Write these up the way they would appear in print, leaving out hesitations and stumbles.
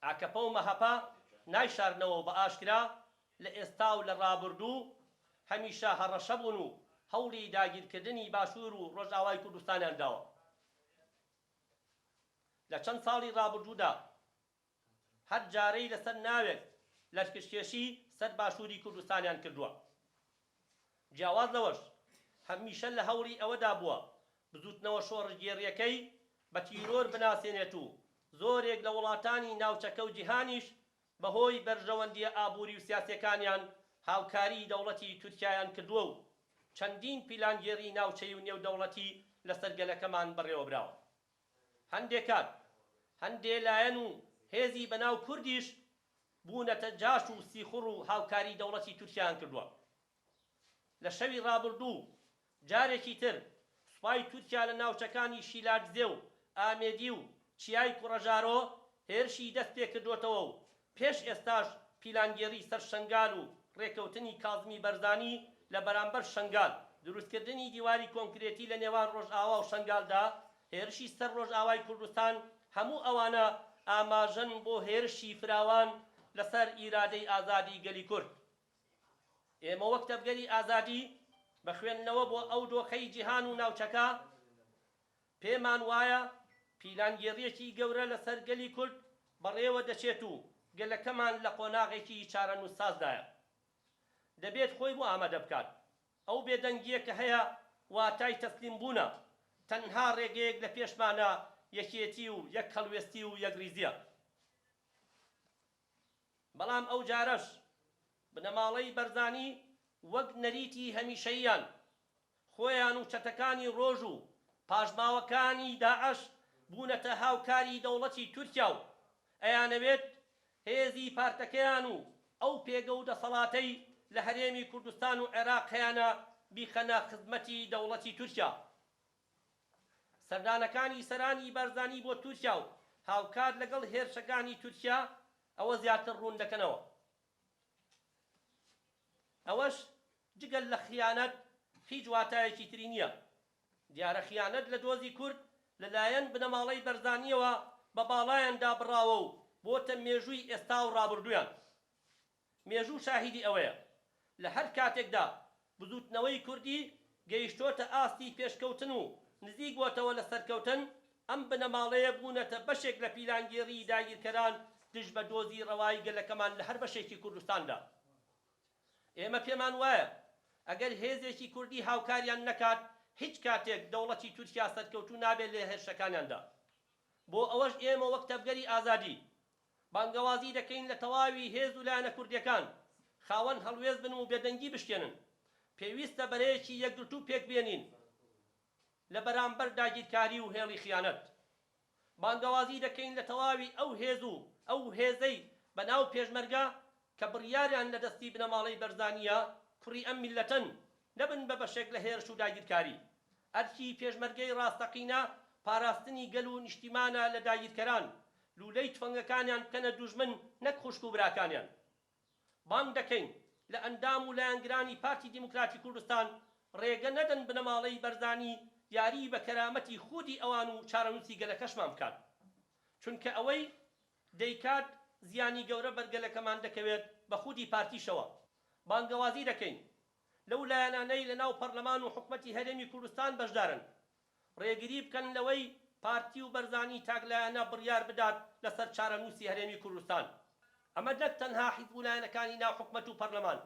ئاکەپە و مەهەپە نایشارنەوە بە ئاشکرا لە ئێستا و لە ڕابردوو هەمیشە هەڕەشە بوون و هەوڵی داگیرکردنی باشوور و ڕۆژئاوای کوردستانیان داوە. لە چەند ساڵی ڕابردوودا هەر جارەی لەسەر ناوێک لەشکرکێشی سەر باشووری کوردستانیان کردووە. جیاواز لەوەش هەمیشە لە هەوڵی ئەوەدا بووە بزوتنەوە شۆڕژگێڕیەکەی بە تیرۆر بناسێنێت و زۆرێک لە وڵاتانی ناوچەکە و جیهانیش بەهۆی بەرژەوەندیە ئابووری و سیاسەکانیان هاوکاری دەوڵەتی تورکیایان کردووە و چەندین پیلانگێڕی ناوچەی و نێودەوڵەتی لەسەر گەلەکەمان بەڕێوەبراوە. هەندێک کات هەندێ لایەن و هێزی بەناو کوردیش بوونەتە جاش و سیخوڕ و هاوکاری دەوڵەتی تورکیایان کردووە. لە شەوی ڕابردوو جارێکی تر سوپای تورکیا لە ناوچەکانی شیلاجزێ و ئامێدی و چیای کوڕەژارۆ هێرشی دەست پێ کردوێتەوە و پێش ئێستاش پیلانگێڕی سەر شەنگال و ڕێکەوتنی کاظمی بەرزانی لە بەرامبەر شەنگال دروستکردنی دیواری کۆنکرێتی لە نێوان ڕۆژئاوا و شەنگالدا هێرشی سەر ڕۆژئاوای کوردستان هەموو ئەوانە ئاماژەن بۆ هێرشی فراوان لەسەر ئیرادەی ئازادی گەلی کورد. ئێمە وەک تەبگەری ئازادی بە خوێندنەوە بۆ ئەو دۆخەی جیهان و ناوچەکە پێمان وایە پیلانگێڕیەکی گەورە لەسەر گەلی کورد بەڕێوە دەچێت و گەلەکەمان لە قۆناغێکی چارەنووسسازدایە. دەبێت خۆی بۆ ئامادە بکات. ئەو بێدەنگیە کە هەیە واتای تەسلیم بوونە، تەنها ڕێگەیەک لە پێشمانە یەکێتی و یەک هەڵوێستی و یەک ریزیە. بەڵام ئەو جارەش بنەماڵەی بەرزانی وەک نەریتی هەمیشەییان خۆیان و چەتەکانی ڕۆژ و پاژماوەکانی داعش بوونەتە هاوکاری دەوڵەتی تورکیا و ئەیانەوێت هێزی پارتەکەیان و ئەو پێگە و دەسەڵاتەی لە هەرێمی کوردستان و عێراق هەیانە بیخەنە خزمەتی دەوڵەتی تورکیا. سەردانەکانی سەرانی بەرزانی بۆ تورکیا و هاوکار لەگەڵ هێرشەکانی تورکیا ئەوە زیاتر ڕوون دەکەنەوە. ئەوەش جگەل لە خیانەت هیچ واتایەکی تری نییە. دیارە خیانەت لە دۆزی کورد لەلایەن بنەماڵەی بەرزانیەوە بە باڵایاندا بڕاوە و بۆتە مێژووی ئێستا و ڕابردوویان. مێژوو شاهیدی ئەوەیە لە هەر کاتێکدا بزوتنەوەی کوردی گەیشتۆتە ئاستی پێشکەوتن و نزیک بۆتەوە لە سەرکەوتن، ئەم بنەماڵەیە بوونەتە بەشێک لە پیلانگێڕی داگیرکەران دژ بە دۆزی ڕەوای گەلەکەمان لە هەر بەشێکی کوردستاندا. ئێمە پێمان وایە ئەگەر هێزێکی کوردی هاوکاریان نەکات هیچ کاتێک دەوڵەتی تورکیا سەرکەوتوو نابێت لە هێرشەکانیاندا. بۆ ئەوەش ئێمە وەک تەبگەری ئازادی بانگەوازی دەکەین لە تەواوی هێز و لایەنە کوردیەکان خاوەن هەڵوێز بن و بێدەنگی بشکێنن. پێویستە بەرەیەکی یەکگرتوو پێک بێنین لە بەرامبەر داگیرکاری و هێڵی خیانەت. بانگەوازی دەکەین لە تەواوی ئەو هێز و ئەو هێزەی بەناو پێشمەرگە کە بڕیاریان لە دەستی بنەماڵەی بەرزانیە کوڕی ئەم میلەتەن نەبن بە بەشێک لە هێرش و داگیرکاری. ئەرکی پێشمەرگەی ڕاستەقینە پاراستنی گەل و نیشتیمانە لە داگیرکەران، لولەی تفەنگەکانیان بکەنە دوژمن نەک خوشک و براکانیان. بانگ دەکەین لە ئەندام و لایەنگرانی پارتی دیموکراتی کوردستان ڕێگە نەدەن بنەماڵەی بەرزانی یاری بە کەرامەتی خودی ئەوان و چارەنووسی گەلەکەشمان بکات، چونکە ئەوەی دەیکات زیانی گەورە بەرگەلەکەمان دەکەوێت بە خودی پارتیشەوە. بانگەوازی دەکەین لەو لایەنانەی لە ناو پەرلەمان و حکومەتی هەرێمی کوردستان بەشدارن ڕێگیری بکەن لەوەی پارتی و بەرزانی تاکلایەنە بڕیار بدات لەسەر چارەنووسی هەرێمی کوردستان. ئەمە نەک تەنها حیزب و لایەنەکانی ناو حکومەت و پەرلەمان،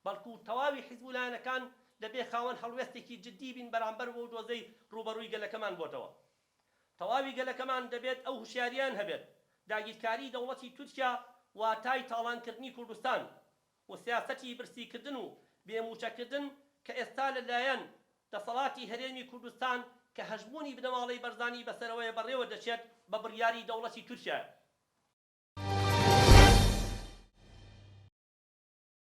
بەڵکو تەواوی حیزب و لایەنەکان دەبێ خاوەن هەڵوێستێکی جددی بین بەرامبەر بۆ دۆزەی ڕوبەڕووی گەلەکەمان بۆتەوە. تەواوی گەلەکەمان دەبێت ئەو هوشیاریان هەبێت داگیرکاری دەوڵەتی تورکیا واتای تاڵانکردنی کوردستان و سیاسەتی برسیکردن و بێموچەکردن کە ئێستا لەلایەن دەسەڵاتی هەرێمی کوردستان کە هەژمونی بنەماڵەی بەرزانی بەسەرەوەی بەڕێوە دەچێت بە بڕیاری دەوڵەتی تورکیا.